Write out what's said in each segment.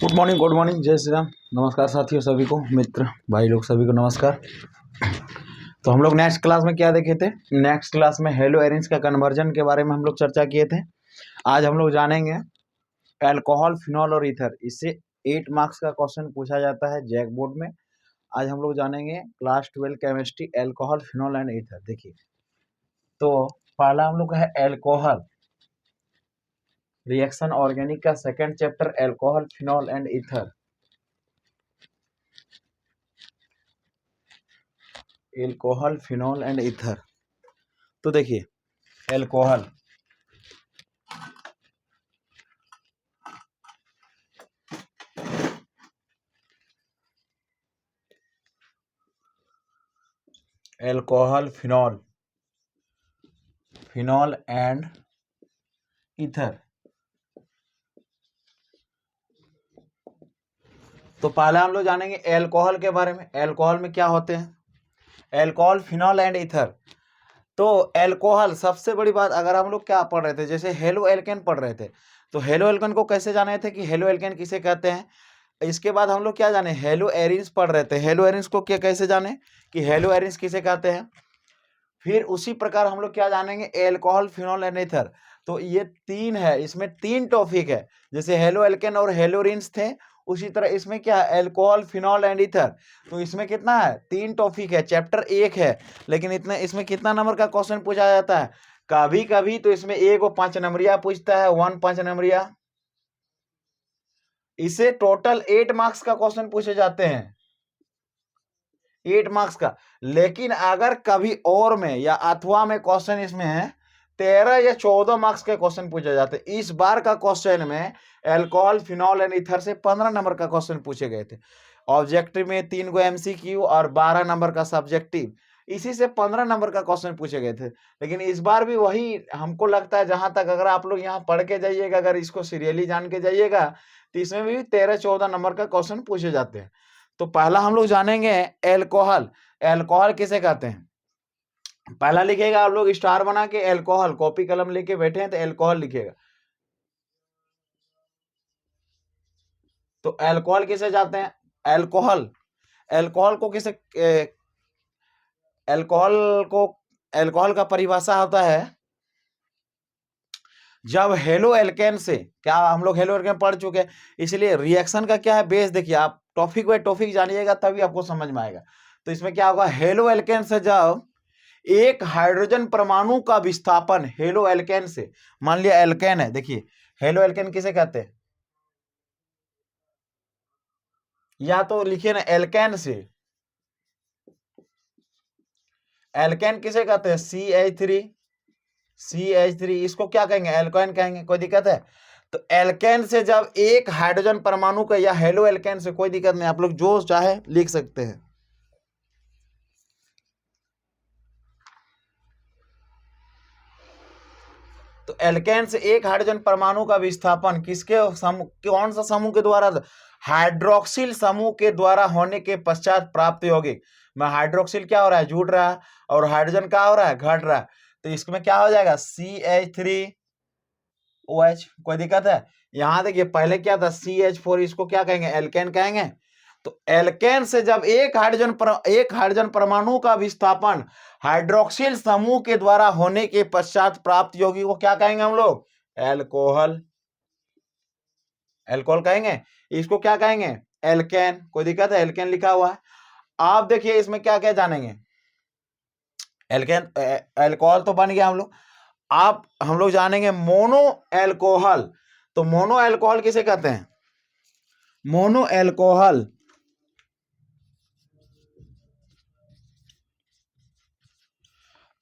Good morning, जय श्री राम। नमस्कार साथियों, सभी को, मित्र भाई लोग सभी को नमस्कार। तो हम लोग नेक्स्ट क्लास में क्या देखे थे? नेक्स्ट क्लास में हेलो एरेंज का कन्वर्जन के बारे में हम लोग चर्चा किए थे। आज हम लोग जानेंगे अल्कोहल, फिनॉल और ईथर। इससे 8 मार्क्स का क्वेश्चन पूछा जाता है जैक बोर्ड में। आज हम लोग जानेंगे class 12 chemistry, alcohol, phenol and ether. देखिए, तो पहला हम लोग का है अल्कोहल रिएक्शन ऑर्गेनिक का second chapter, alcohol, phenol and ether. Alcohol, phenol and ether. तो देखिए, alcohol alcohol, phenol and ether. तो पहला हम लोग जानेंगे अल्कोहल के बारे में। अल्कोहल में क्या होते हैं? Alcohol, phenol and ether. तो अल्कोहल, सबसे बड़ी बात, अगर हम लोग क्या पढ़ रहे थे, जैसे हेलो एल्केन पढ़ रहे थे, तो हेलो एल्केन को कैसे जाने थे कि हेलो एल्केन किसे कहते हैं। इसके बाद हम लोग क्या जाने, हेलो एरिन्स पढ़ रहे थे, हेलो एरिन्स को क्या कैसे जाने कि हेलो एरिन्स किसे कहते हैं। फिर उसी प्रकार हम लोग क्या जानेंगे, अल्कोहल, फिनॉल एंड ईथर। तो ये 3 है, इसमें 3 टॉपिक है। जैसे हेलो एल्केन और हेलोरिन्स थे, उसी तरह इसमें क्या है, अल्कोहल, फिनॉल एंड ईथर। तो इसमें कितना है, 3 टॉपिक है, चैप्टर 1 है, लेकिन इतना इसमें कितना नंबर का क्वेश्चन पूछा जाता है? कभी कभी तो इसमें 1 5 नंबरिया पूछता है, 1 5 नंबरिया। इसे टोटल 8 मार्क्स का क्वेश्चन पूछे जाते हैं, 8 मार्क्स का। लेकिन अगर कभी और में या अथवा में क्वेश्चन इसमें है, 13 या 14 मार्क्स के क्वेश्चन पूछे जाते हैं। इस बार का क्वेश्चन में अल्कोहल, फिनॉल एंड ईथर से 15 नंबर का क्वेश्चन पूछे गए थे। ऑब्जेक्टिव में 3 गो एमसीक्यू और 12 नंबर का सब्जेक्टिव, इसी से 15 नंबर का क्वेश्चन पूछे गए थे। लेकिन इस बार भी वही हमको लगता है, जहां तक अगर आप लोग यहाँ पढ़ के जाइएगा, अगर इसको सीरियली जान के जाइएगा, तो इसमें भी 13-14 नंबर का क्वेश्चन पूछे जाते हैं। तो पहला हम लोग जानेंगे अल्कोहल। अल्कोहल किसे कहते हैं? पहला लिखेगा आप लोग स्टार बना के अल्कोहल, कॉपी कलम लेके बैठे हैं तो अल्कोहल लिखेगा। तो अल्कोहल किसे जाते हैं? अल्कोहल, अल्कोहल को किसे अल्कोहल का परिभाषा होता है, जब हेलो एल्केन से, क्या हम लोग हेलो एल्केन पढ़ चुके हैं, इसलिए रिएक्शन का क्या है बेस। देखिए, आप टॉपिक बाय टॉपिक जानिएगा तभी आपको समझ में आएगा। तो इसमें क्या होगा, हेलो एल्केन से जब एक हाइड्रोजन परमाणु का विस्थापन, हेलो एल्केन से, मान लिया एल्केन है, देखिए हेलो एल्केन किसे कहते हैं, या तो लिखिए ना एल्केन से, एल्केन किसे कहते हैं, CH3, इसको क्या कहेंगे, एल्केन कहेंगे, कोई दिक्कत है? तो एल्केन से जब एक हाइड्रोजन परमाणु का, या हेलो एल्केन से, कोई दिक्कत नहीं, आप लोग जो चाहे लिख सकते हैं। तो एल्केन से एक हाइड्रोजन परमाणु का विस्थापन किसके समूह, कौन सा समूह के द्वारा? हाइड्रोक्सिल समूह के द्वारा होने के पश्चात प्राप्त यौगिक में हाइड्रोक्सिल क्या हो रहा है, जुड़ रहा है, और हाइड्रोजन क्या हो रहा है, घट रहा है। तो इसमें क्या हो जाएगा, CH3OH। कोई दिक्कत है? यहां देखिए, पहले क्या था, CH4, इसको क्या कहेंगे, एल्केन कहेंगे। तो एल्केन से जब एक हाइड्रोजन परमाणु का विस्थापन हाइड्रोक्सिल समूह के द्वारा होने के पश्चात प्राप्त यौगिक को क्या कहेंगे हम लोग, अल्कोहल, अल्कोहल कहेंगे। इसको क्या कहेंगे, एल्केन। कोई दिक्कत है? एल्केन लिखा हुआ है। आप देखिए इसमें क्या क्या जानेंगे, एल्केन, अल्कोहल तो बन गया हम लोग। आप हम लोग जानेंगे मोनो अल्कोहल। तो मोनो अल्कोहल किसे कहते हैं, मोनो अल्कोहल,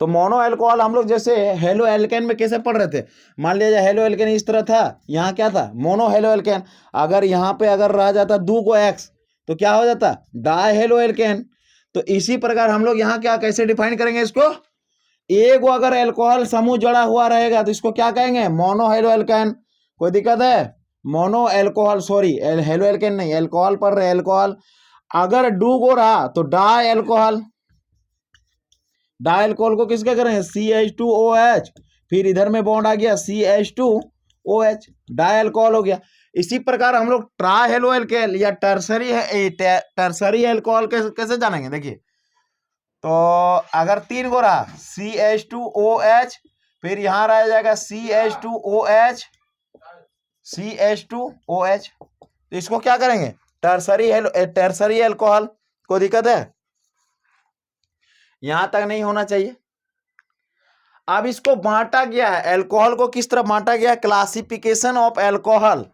तो मोनो अल्कोहल हम लोग जैसे हेलो एल्केन में कैसे पढ़ रहे थे, मान लीजिए हेलो एल्केन इस तरह था, यहाँ क्या था, मोनो हेलो एल्केन। अगर यहाँ पे अगर रह जाता 2 को X, तो क्या हो जाता, डाई हेलो एल्केन। तो इसी प्रकार हम लोग यहाँ क्या कैसे डिफाइन करेंगे इसको, एक अगर अल्कोहल समूह जुड़ा हुआ रहेगा तो इसको क्या कहेंगे, मोनो हेलो एल्केन। कोई दिक्कत है? Mono alcohol, sorry halo alkane नहीं, अल्कोहल पढ़ रहे, अल्कोहल। अगर 2 को रहा तो डाई अल्कोहल, डाई अल्कोहल को किसका करें, CH2OH। फिर इधर में बॉन्ड आ गया CH2OH, डाई अल्कोहल हो गया। इसी प्रकार हम लोग ट्राई हेलो एल्केन या टर्सरी एल्कोहल कैसे जानेंगे? देखिए, तो अगर 3 गो रहा CH2OH, फिर यहां रह जाएगा CH2OH, CH2OH, तो इसको क्या करेंगे? Tertiary alcohol. कोई दिक्कत है? यहां तक नहीं होना चाहिए। अब इसको बांटा गया है, एल्कोहल को किस तरह बांटा गया है? Classification of alcohol.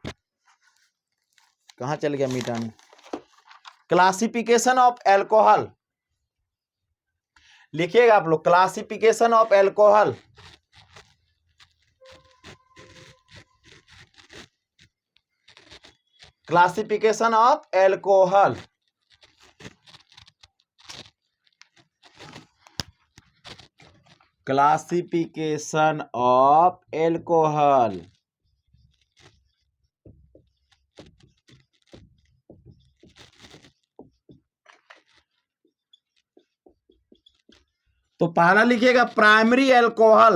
कहां चल गया मीटान? क्लासिफिकेशन ऑफ एल्कोहल लिखिएगा आप लोग, classification of alcohol. Classification of alcohol, classification of alcohol. तो पहला लिखिएगा प्राइमरी एल्कोहल।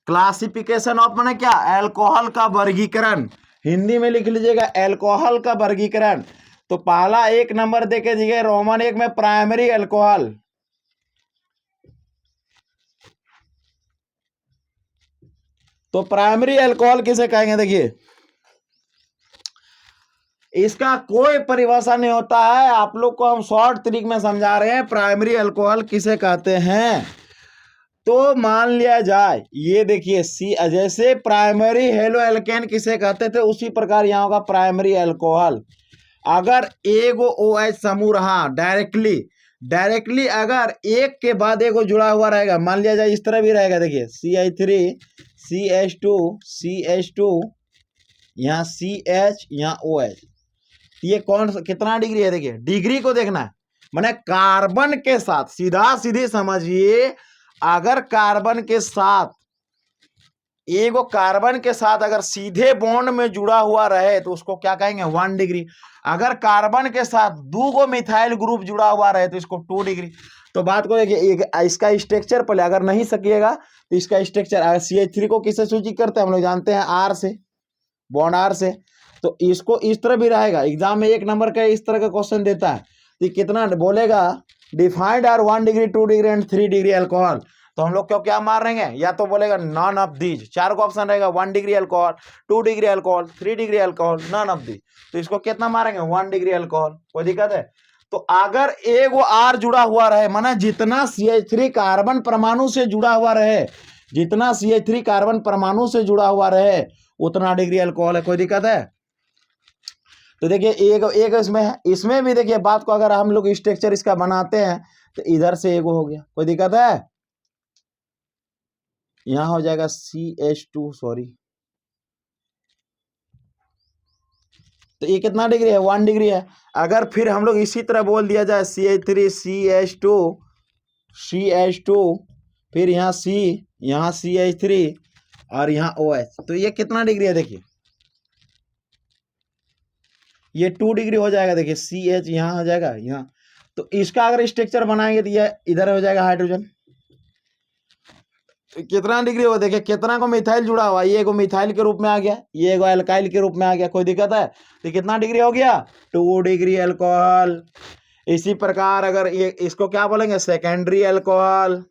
क्लासिफिकेशन ऑफ माने क्या? एल्कोहल का वर्गीकरण। हिंदी में लिख लीजिएगा एल्कोहल का वर्गीकरण। तो पहला 1 नंबर देके दीजिए रोमन 1 में प्राइमरी एल्कोहल। तो प्राइमरी एल्कोहल किसे कहेंगे? देखिए, इसका कोई परिभाषा नहीं होता है, आप लोग को हम शॉर्ट तरीके में समझा रहे हैं प्राइमरी अल्कोहल किसे कहते हैं। तो मान लिया जाए, ये देखिए जैसे प्राइमरी हेलो एल्केन किसे कहते थे, उसी प्रकार यहाँ होगा प्राइमरी अल्कोहल। अगर एगो OH समूह रहा डायरेक्टली अगर एक के बाद एगो जुड़ा हुआ रहेगा, मान लिया जाए इस तरह भी रहेगा, देखिए CH3 CH2 यहाँ CH यहाँ OH, ये कौन सा कितना डिग्री है? देखिए, डिग्री को देखना है, माने कार्बन के साथ सीधा सीधी समझिए, अगर कार्बन के साथ एगो कार्बन के साथ अगर सीधे बॉन्ड में जुड़ा हुआ रहे तो उसको क्या कहेंगे? 1 डिग्री। अगर कार्बन के साथ 2 गो मिथाइल ग्रुप जुड़ा हुआ रहे तो इसको 2 डिग्री। तो बात को देखिए, इसका स्ट्रक्चर पहले अगर नहीं सकिएगा तो इसका स्ट्रक्चर, अगर CH3 को किससे सूचित करते हैं? हम लोग जानते हैं R से, बॉन्ड R से। तो इसको इस तरह भी रहेगा, एग्जाम में 1 नंबर का इस तरह का क्वेश्चन देता है कि कितना बोलेगा defined are 1 degree 2 degree and 3 degree alcohol. तो हम लोग क्यों क्या मार रहे हैं? या तो बोलेगा नॉन ऑफ दीज, 4 को ऑप्शन रहेगा, 1 degree alcohol, 2 degree alcohol, 3 degree alcohol, none of these. तो इसको कितना मारेंगे? 1 डिग्री अल्कोहल। कोई दिक्कत है? तो अगर एगो R जुड़ा हुआ रहे, माना जितना CH3 कार्बन परमाणु से जुड़ा हुआ रहे, जितना CH3 कार्बन परमाणु से जुड़ा हुआ रहे उतना डिग्री अल्कोहल है। कोई दिक्कत है? तो देखिए एक इसमें है, इसमें भी देखिए बात को अगर हम लोग स्ट्रक्चर इसका बनाते हैं तो इधर से एगो हो गया। कोई दिक्कत है? यहां हो जाएगा CH2, सॉरी, तो ये कितना डिग्री है? 1 डिग्री है। अगर फिर हम लोग इसी तरह बोल दिया जाए CH3 CH2 फिर यहाँ यहाँ CH3 और यहाँ OH, तो ये कितना डिग्री है? देखिए, ये 2 डिग्री हो जाएगा। देखिए CH यहाँ हो जाएगा यहाँ, तो इसका अगर स्ट्रक्चर बनाएंगे तो ये इधर हो जाएगा हाइड्रोजन। तो कितना डिग्री होगा? देखिए कितना को मिथाइल जुड़ा हुआ, ये एगो मिथाइल के रूप में आ गया, ये एगो एल्काइल के रूप में आ गया। कोई दिक्कत है? तो कितना डिग्री हो गया? 2 डिग्री अल्कोहल। इसी प्रकार अगर ये इसको क्या बोलेंगे? Secondary alcohol.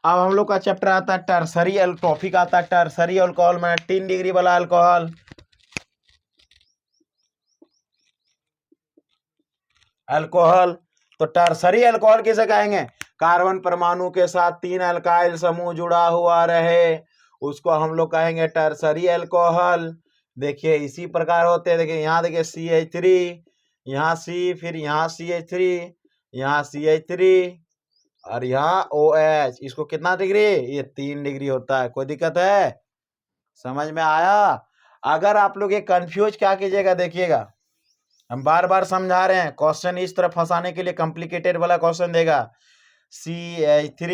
अब हम लोग का चैप्टर आता है टर्सरी टॉपिक आता है टर्सरी अल्कोहल में 3 डिग्री वाला अल्कोहल। तो टर्सरी अल्कोहल किसे कहेंगे? कार्बन परमाणु के साथ 3 अल्काइल समूह जुड़ा हुआ रहे, उसको हम लोग कहेंगे टर्सरी अल्कोहल। देखिए इसी प्रकार होते हैं, देखिए यहाँ देखिए CH3, यहाँ C, फिर यहाँ CH3, यहाँ CH3 और यहाँ OH। इसको कितना डिग्री? ये 3 डिग्री होता है। कोई दिक्कत है? समझ में आया? अगर आप लोग ये कंफ्यूज क्या कीजिएगा, देखिएगा हम बार बार समझा रहे हैं, क्वेश्चन इस तरह फंसाने के लिए कॉम्प्लिकेटेड वाला क्वेश्चन देगा। CH3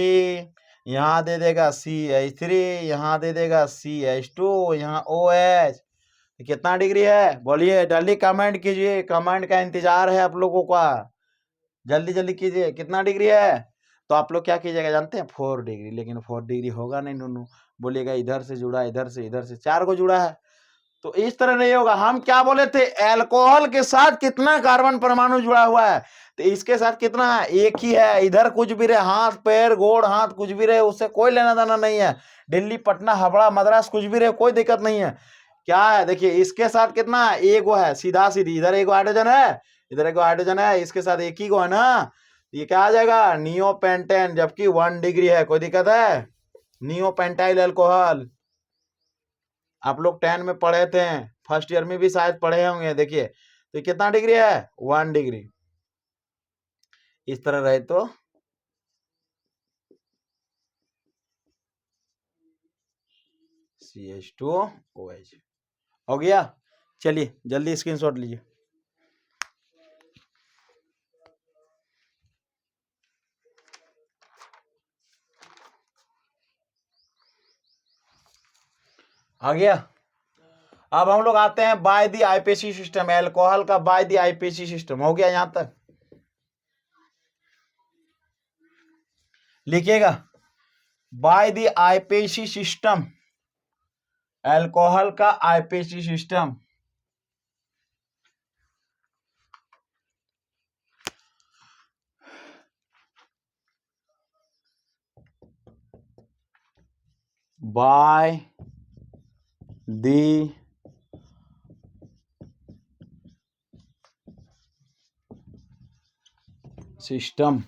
यहाँ दे देगा, CH3 यहाँ दे देगा, CH2 यहाँ OH। कितना डिग्री है? बोलिए, जल्दी कमेंट कीजिए, कमेंट का इंतजार है आप लोगों का, जल्दी जल्दी कीजिए। कितना डिग्री है? तो आप लोग क्या कीजिएगा जानते हैं? 4 डिग्री। लेकिन 4 डिग्री होगा नहीं नूनू, बोलिएगा इधर से जुड़ा, इधर से, इधर से, 4 को जुड़ा है। तो इस तरह नहीं होगा। हम क्या बोले थे, अल्कोहल के साथ कितना कार्बन परमाणु जुड़ा हुआ है, तो इसके साथ कितना है, एक ही है। इधर कुछ भी रहे, हाथ पैर गोड़ हाथ कुछ भी रहे, उससे कोई लेना देना नहीं है। दिल्ली पटना हावड़ा मद्रास कुछ भी रहे, कोई दिक्कत नहीं है। क्या है देखिए, इसके साथ कितना है, एगो है, सीधा सीधी, इधर एगो हाइड्रोजन है, इधर एगो हाइड्रोजन है, इसके साथ एक ही गो है ना, ये क्या आ जाएगा, नियोपेंटेन, जबकि 1 डिग्री है। कोई दिक्कत है, नियोपेंटाइल अल्कोहल। आप लोग 10 में पढ़े थे, फर्स्ट ईयर में भी शायद पढ़े होंगे। देखिए तो कितना डिग्री है, 1 डिग्री। इस तरह रहे तो CH2OH हो गया। चलिए जल्दी स्क्रीनशॉट लीजिए। आ गया। अब हम लोग आते हैं by the IPC system, alcohol का बाय द आईपीसी सिस्टम। हो गया यहां तक, लिखिएगा by the IPC system, alcohol का IPC system. By the system.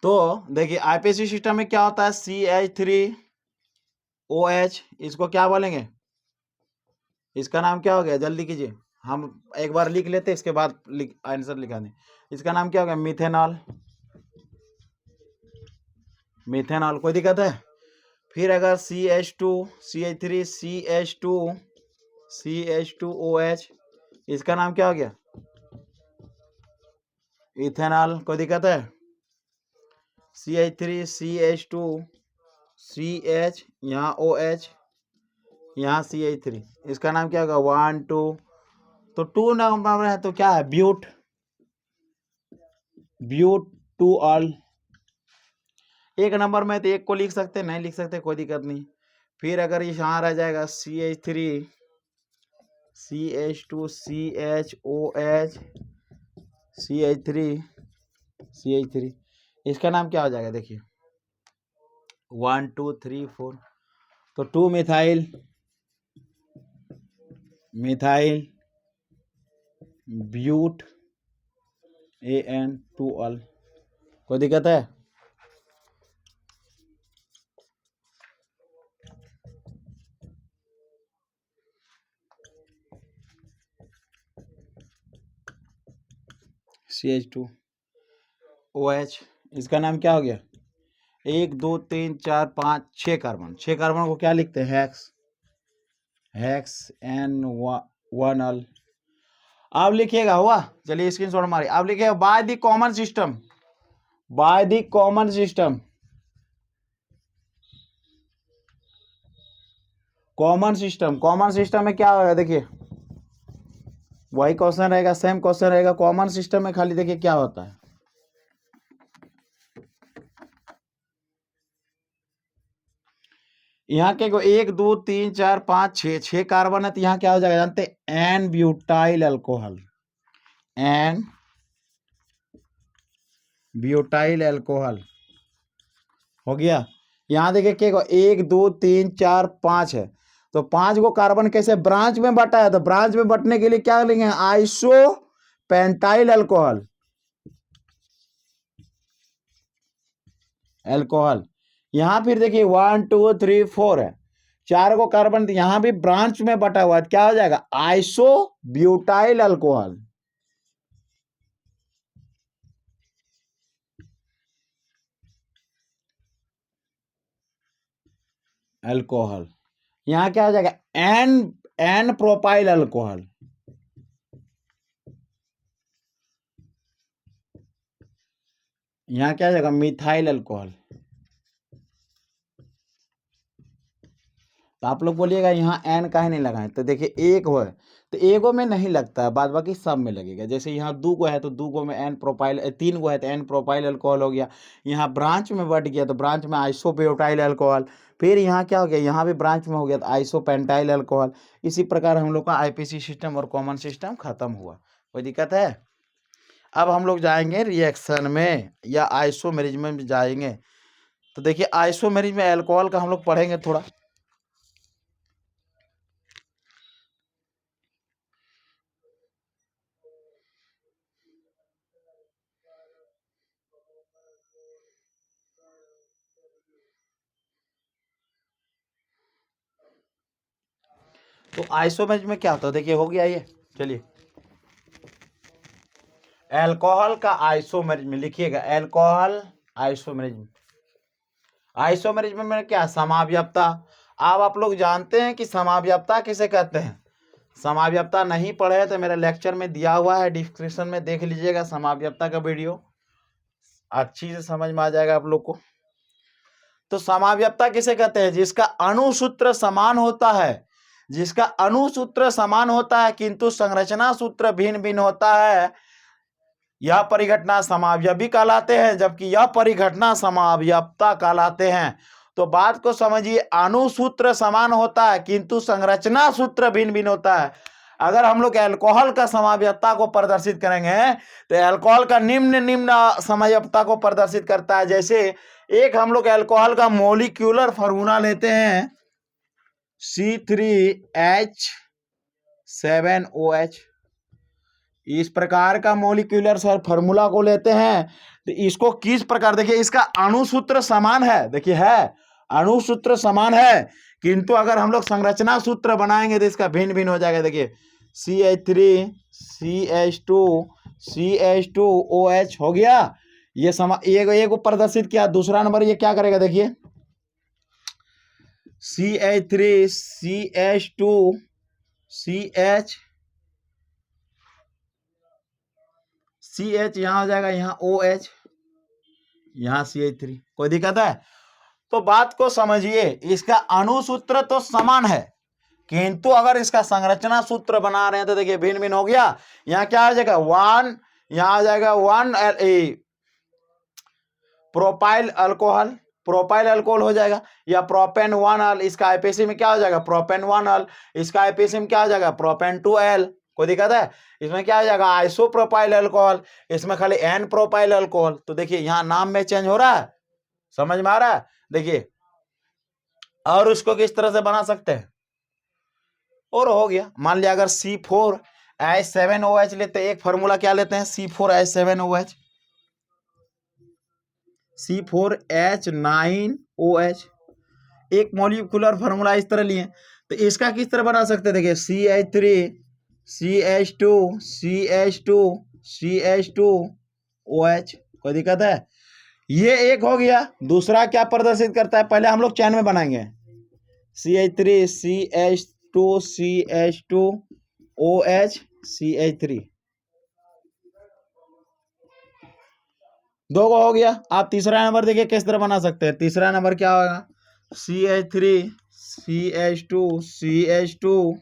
तो देखिए आईपीसी सिस्टम में क्या होता है, CH3OH, इसको क्या बोलेंगे, इसका नाम क्या हो गया, जल्दी कीजिए। हम एक बार लिख लेते, इसके बाद आंसर लिखा दें। इसका नाम क्या हो गया, मिथेनॉल। मिथेनॉल, कोई दिक्कत है। फिर अगर CH2, CH3, CH2OH, इसका नाम क्या हो गया, इथेनॉल। कोई दिक्कत है। CH3, CH2, CH, यहाँ OH, यहाँ CH3, इसका नाम क्या होगा, 1 2। तो 2 नंबर है तो क्या है, ब्यूट, ब्यूटूऑल। एक नंबर में तो एक को लिख सकते, नहीं लिख सकते, कोई दिक्कत नहीं। फिर अगर ये यहाँ रह जाएगा CH3, CH2, CHOH, CH3, इसका नाम क्या हो जाएगा, देखिए 1 2 3 4। तो 2 मिथाइल, ब्यूट, AN2ऑल। कोई दिक्कत है। CH2OH, इसका नाम क्या हो गया, 1 2 3 4 5 6 कार्बन। 6 कार्बन को क्या लिखते हैं, हेक्स N1ऑल। अब लिखिएगा, हुआ। चलिए स्क्रीनशॉट मारिए। अब लिखिएगा by the common system, by the common system, common system. Common system में क्या होगा, देखिए वही क्वेश्चन रहेगा, सेम क्वेश्चन रहेगा। कॉमन सिस्टम में खाली देखिए क्या होता है, यहाँ के 1 2 3 4 5 6 कार्बन है, तो यहाँ क्या हो जाएगा जानते हैं, n butyl alcohol, n butyl alcohol. हो गया। यहाँ देखिए क्या, 1 2 3 4 5 है, तो 5 को कार्बन कैसे ब्रांच में बटा है, तो ब्रांच में बटने के लिए क्या लेंगे, आइसो पेंटाइल अल्कोहल, अल्कोहल। यहाँ फिर देखिए 1 2 3 4 है, 4 को कार्बन, यहां भी ब्रांच में बटा हुआ है, क्या हो जाएगा, आइसो ब्यूटाइल अल्कोहल, अल्कोहल। यहां क्या हो जाएगा, एन प्रोपाइल अल्कोहल, यहां क्या हो जाएगा, मिथाइल अल्कोहल। तो आप लोग बोलिएगा यहाँ एन काहे नहीं लगाए, तो देखिए एक हो है तो एगो में नहीं लगता है, बाद बाकी सब में लगेगा। जैसे यहाँ 2 गो है तो 2 गो में एन प्रोपाइल, 3 गो है तो एन प्रोपाइल अल्कोहल हो गया। यहाँ ब्रांच में बट गया तो ब्रांच में आइसोब्यूटाइल अल्कोहल। फिर यहाँ क्या हो गया, यहाँ भी ब्रांच में हो गया आइसोपेंटाइल अल्कोहल। इसी प्रकार हम लोग का आईपीसी सिस्टम और कॉमन सिस्टम खत्म हुआ। कोई दिक्कत है? अब हम लोग जाएंगे रिएक्शन में या आइसोमेरिज्म में जाएंगे। तो देखिए आइसोमेरिज्म में अल्कोहल का हम लोग पढ़ेंगे थोड़ा। तो आइसोमेरिज्म में क्या होता है, देखिए हो गया ये। चलिए अल्कोहल का आइसोमेरिज्म लिखिएगा, अल्कोहल आइसोमेरिज्म। आइसोमेरिज्म में क्या, समावयवता। अब आप लोग जानते हैं कि समावयवता किसे कहते हैं। समावयवता नहीं पढ़े तो मेरे लेक्चर में दिया हुआ है, डिस्क्रिप्शन में देख लीजिएगा समावयवता का वीडियो, अच्छी से समझ में आ जाएगा आप लोग को। तो समावयवता किसे कहते हैं, जिसका अणुसूत्र समान होता है, जिसका अणुसूत्र समान होता है किंतु संरचना सूत्र भिन्न भिन्न होता है, यह परिघटना समावयवी कहलाते हैं, जबकि यह परिघटना समावयवता कहलाते हैं। तो बात को समझिए, अणुसूत्र समान होता है किंतु संरचना सूत्र भिन्न भिन्न होता है। अगर हम लोग अल्कोहल का समावयवता को प्रदर्शित करेंगे तो अल्कोहल का निम्न निम्न समावयवता को प्रदर्शिच करता है। जैसे एक हम लोग अल्कोहल का मोलिक्यूलर फॉर्मूला लेते हैं C3H7OH, इस प्रकार का मोलिक्यूलर फॉर्मूला को लेते हैं। तो इसको किस प्रकार, देखिए इसका अणुसूत्र समान है, देखिए है अणुसूत्र समान है, किंतु अगर हम लोग संरचना सूत्र बनाएंगे तो इसका भिन्न भिन्न हो जाएगा। देखिए CH3 CH2 CH2OH हो गया, ये एक को प्रदर्शित किया। दूसरा नंबर ये क्या करेगा, देखिए CH3 CH2 CH यहाँ हो जाएगा, यहाँ OH, यहाँ CH3। कोई दिक्कत है? तो बात को समझिए, इसका अणुसूत्र तो समान है किंतु अगर इसका संरचना सूत्र बना रहे हैं तो देखिए भिन्न भिन्न हो गया। यहाँ क्या हो जाएगा, वन, यहाँ आ जाएगा one propyl alcohol, propyl alcohol हो जाएगा, या प्रोपेन 1 इसका आईपीसी में क्या हो जाएगा, प्रोपेन 1 इसका आईपीसी में क्या हो जाएगा, प्रोपेन 2 कोई दिक्कत है? इसमें क्या हो जाएगा, आइसोप्रोपाइल अल्कोहल, इसमें खाली एन प्रोपाइल अल्कोहल। तो देखिए यहाँ नाम में चेंज हो रहा है, समझ में आ रहा है? देखिए और उसको किस तरह से बना सकते हैं, और हो गया। मान लिया अगर C4H7OH लेते, एक फॉर्मूला क्या लेते हैं, C4H7OH, C4H9OH, एक मॉलिक्यूलर फॉर्मूला इस तरह लिए। तो इसका किस तरह बना सकते हैं, देखिए CH3 CH2 CH2 CH2OH। कोई दिक्कत है? ये एक हो गया। दूसरा क्या प्रदर्शित करता है, पहले हम लोग चैन में बनाएंगे, CH3 CH2 CH2OH CH3, दो को हो गया। आप तीसरा नंबर देखिए किस तरह बना सकते हैं। तीसरा नंबर क्या होगा, CH3 CH2 CH2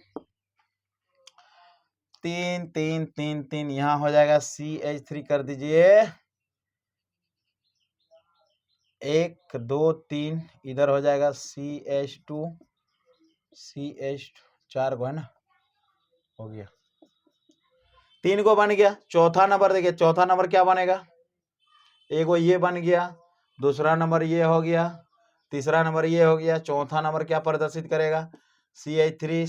तीन तीन तीन तीन, यहां हो जाएगा CH3 कर दीजिए, 1 2 3, इधर हो जाएगा CH2 4 को है ना, हो गया, 3 को बन गया। चौथा नंबर देखिए, चौथा नंबर क्या बनेगा, एक वो ये बन गया, दूसरा नंबर ये हो गया, तीसरा नंबर ये हो गया, चौथा नंबर क्या प्रदर्शित करेगा, CH3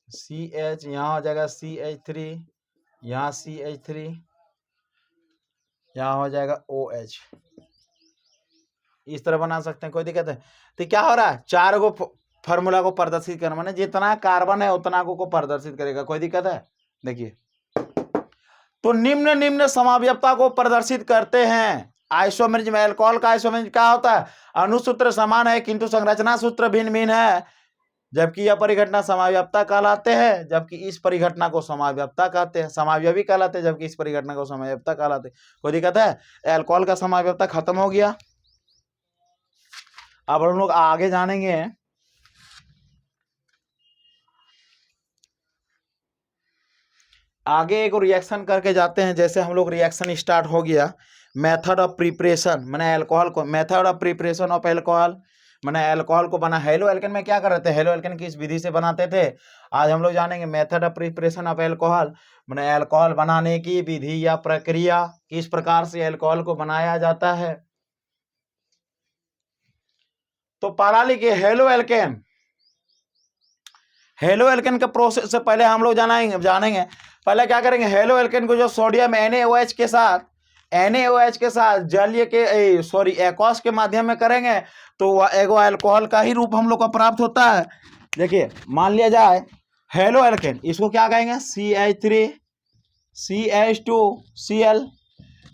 CH, यहाँ हो जाएगा CH3, यहाँ CH3, यहाँ हो जाएगा OH। इस तरह बना सकते हैं, कोई दिक्कत है? तो क्या हो रहा है, 4 को फॉर्मूला को प्रदर्शित करना, माने जितना कार्बन है उतना को प्रदर्शित करेगा। कोई दिक्कत है? देखिए तो निम्न निम्न समावयवता को प्रदर्शित करते हैं। आइसोमेरिज्म में अल्कोहल का आइसोमेरिज्म क्या होता है, अणुसूत्र समान है किंतु संरचना सूत्र भिन्न भिन्न है, जबकि यह परिघटना समावयवता कहलाते हैं, जबकि इस परिघटना को समावयवता कहते हैं, समावयवी कहलाते हैं, जबकि इस परिघटना को समावयवता कहलाते हैं। कोई दिक्कत है? अल्कोहल का समावयवता खत्म हो गया। अब हम लोग आगे जानेंगे, आगे एक रिएक्शन करके जाते हैं। जैसे हम लोग रिएक्शन स्टार्ट हो गया, मेथड ऑफ प्रिपरेशन मैंने एल्कोहल को, method of preparation of alcohol मैंने एल्कोहल को बना। हेलो एल्केन में क्या कर रहे थे, हेलो एल्केन किस विधि से बनाते थे, आज हम लोग जानेंगे method of preparation of alcohol मैंने एल्कोहल बनाने की विधि या प्रक्रिया, किस प्रकार से एल्कोहल को बनाया जाता है। तो पहला लिखिए हेलो एल्केन। हेलो एल्केन के प्रोसेस से पहले हम लोग जानेंगे पहले क्या करेंगे, हेलो एल्केन को जो सोडियम NaOH के साथ जलीय के एक्वस के माध्यम में करेंगे तो वह एगो अल्कोहल का ही रूप हम लोग को प्राप्त होता है। देखिए मान लिया जाए हेलो एल्केन, इसको क्या कहेंगे CH3 CH2Cl,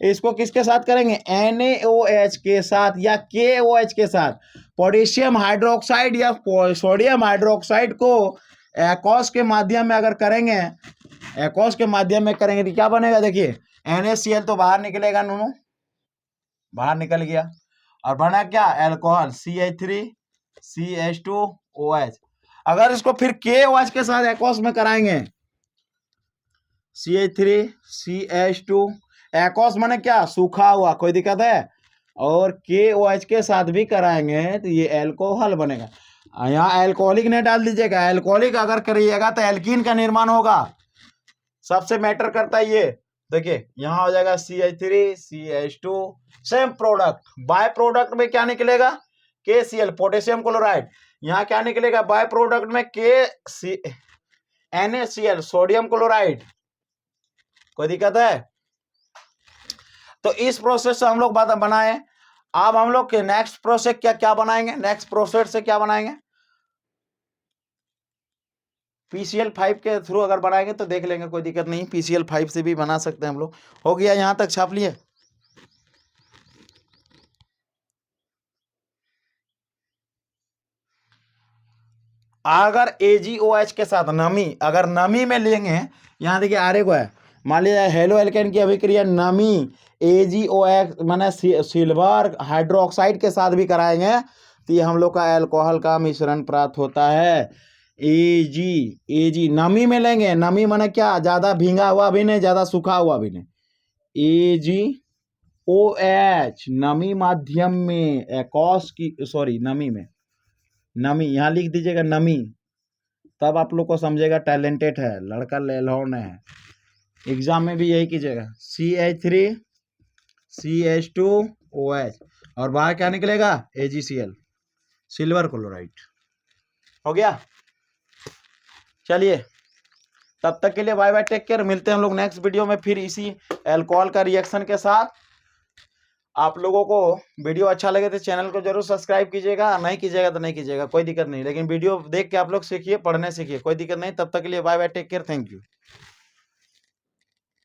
इसको किसके साथ करेंगे NaOH के साथ या KOH के साथ, पोटेशियम हाइड्रोक्साइड या सोडियम हाइड्रोक्साइड को एक्वस के माध्यम में अगर करेंगे, एक्वस के माध्यम में करेंगे तो क्या बनेगा, देखिए NaCl तो बाहर निकलेगा, नूनू बाहर निकल गया और बना क्या एल्कोहल CH3 CH2OH। अगर इसको फिर KOH के साथ एक्वस में कराएंगे CH3 CH2 एक्वस माने क्या सूखा हुआ, कोई दिक्कत है, और KOH के साथ भी कराएंगे तो ये एल्कोहल बनेगा। यहाँ एल्कोहलिक नहीं डाल दीजिएगा, एल्कोहलिक अगर करिएगा तो एल्कीन का निर्माण होगा, सबसे मैटर करता है ये। देखिए यहाँ हो जाएगा CH3 CH2 same product, by product में क्या निकलेगा KCl पोटेशियम क्लोराइड, यहाँ क्या निकलेगा बाय प्रोडक्ट में NaCl सोडियम क्लोराइड, कोई दिक्कत है। तो इस प्रोसेस से हम लोग बनाए। अब हम लोग के नेक्स्ट प्रोसेस क्या बनाएंगे, नेक्स्ट प्रोसेस से क्या बनाएंगे PCl5 के थ्रू अगर बनाएंगे तो देख लेंगे, कोई दिक्कत नहीं, PCl5 से भी बना सकते हैं हम लोग। हो गया यहां तक, छाप लिए। अगर AgOH के साथ नमी, अगर नमी में लेंगे, यहाँ देखिए आरे को है, मान लीजिए हेलो एल्केन की अभिक्रिया नमी AgOH माने सिल्वर हाइड्रोक्साइड के साथ भी कराएंगे तो ये हम लोग का एल्कोहल का मिश्रण प्राप्त होता है। Ag नमी में लेंगे, नमी माने क्या, ज्यादा भींगा हुआ भी नहीं ज्यादा सूखा हुआ भी नहीं, AgOH नमी माध्यम में एक्वस की नमी में, नमी यहाँ लिख दीजिएगा नमी, तब आप लोग को समझेगा टैलेंटेड है लड़का, लेलहौन है, एग्जाम में भी यही कीजिएगा CH3 CH2OH और बाहर क्या निकलेगा AgCl सिल्वर क्लोराइड। हो गया, चलिए तब तक के लिए बाय बाय, टेक केयर, मिलते हैं हम लोग नेक्स्ट वीडियो में फिर इसी अल्कोहल का रिएक्शन के साथ। आप लोगों को वीडियो अच्छा लगे तो चैनल को जरूर सब्सक्राइब कीजिएगा, नहीं कीजिएगा तो नहीं कीजिएगा, कोई दिक्कत नहीं, लेकिन वीडियो देख के आप लोग सीखिए, पढ़ने सीखिए, कोई दिक्कत नहीं। तब तक के लिए bye bye, take care, thank you.